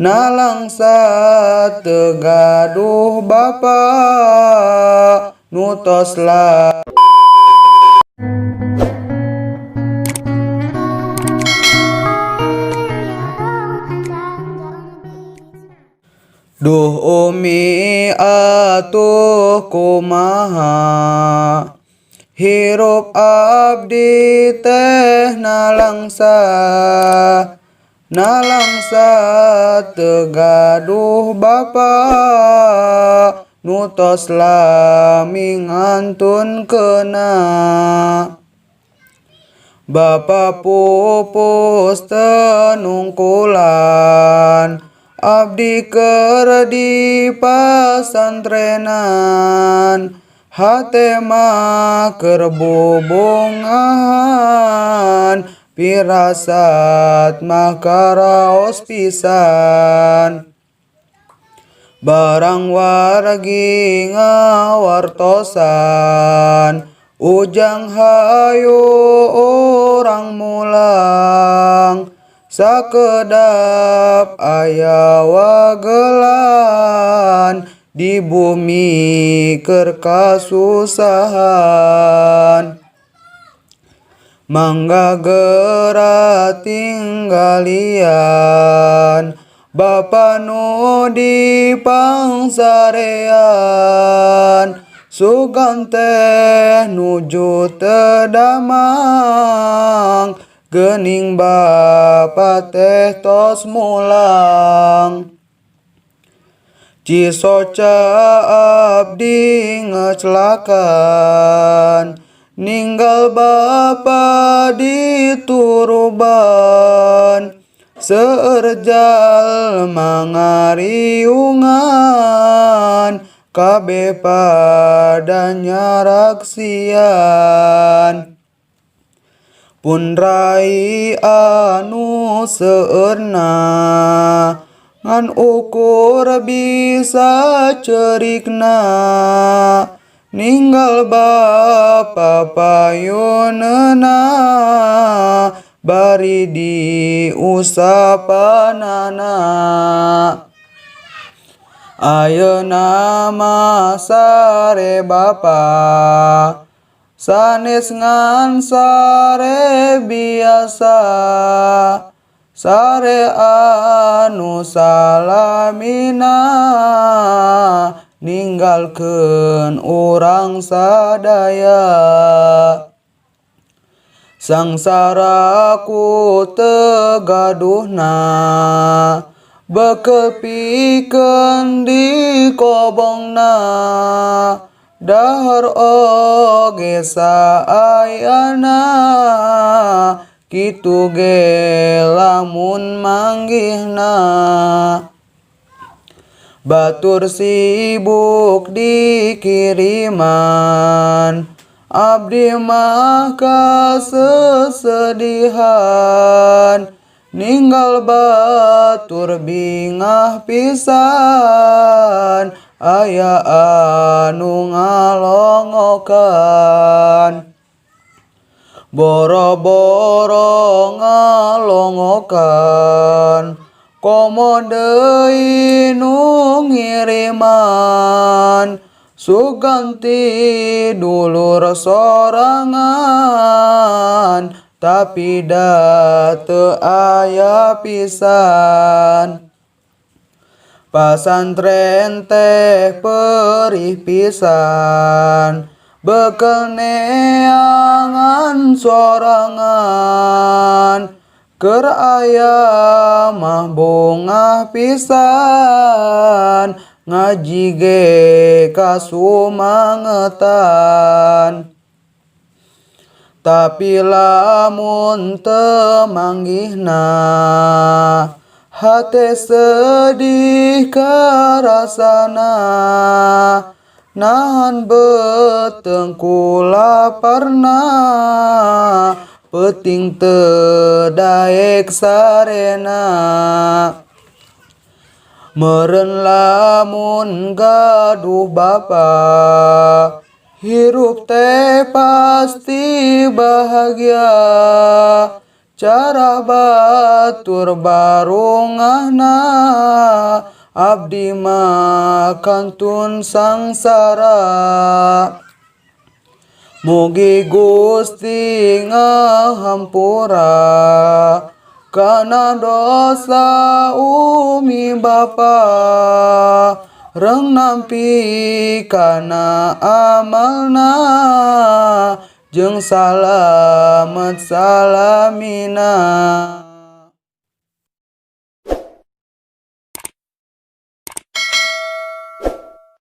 nalangsa tegaduh bapa nutos la. Duh umi atuh kumaha hirup abdi teh nalangsa tegaduh bapa nutos lami ngantun kena. Bapa pupus tenungkulan abdi keur di pasantrenan hate mah keur bubungan pirasat mah karaos pisan. Barang wargi ngawartosan ujang hayu orang mulang sakedap aya wagelan di bumi keur kasusahan. Mangga geura tinggalian bapa nu di pangsarean sugan teh nuju tedamang geuning bapa teh tos mulang. Cisoca abdi ngecelakan ninggal bapa di turuban seueur jalma ngariungan kabeh pada nyaraksian. Pun rai anu seueurna ngan ukur bisa cerikna ninggal bapa payuneuna bari diusapanana. Ayeuna mah sare bapa sanes ngan sare biasa sare anu salamina ninggalkeun urang sadaya. Sangsara ku tegaduhna bekel pikeun di kobongna dahar oge saayana kitu ge lamun manggihna. Batur sibuk di kiriman abdi mah kasesedihan ninggal batur bingah pisan aya anu ngalongokan. Boro-boro ngalongokan komo deui nu ngiriman suganti dulur sorangan tapi da teu aya pisan. Pasantren teh perih pisan bekel neangan sorangan keur aya mah bongah pisan ngaji ge kasumangetan. Tapi lamun teu manggihna hate sedih karasana nahan beteng kulaparna peuting teu daek sarena. Meureun lamun gaduh bapa hirup teh pasti bahagia cara batur barungahna abdi mah kantun sangsara. Mugi Gusti ngahampura kana dosa umi bapa, reng nampi kana amalna jeung salamet salamina.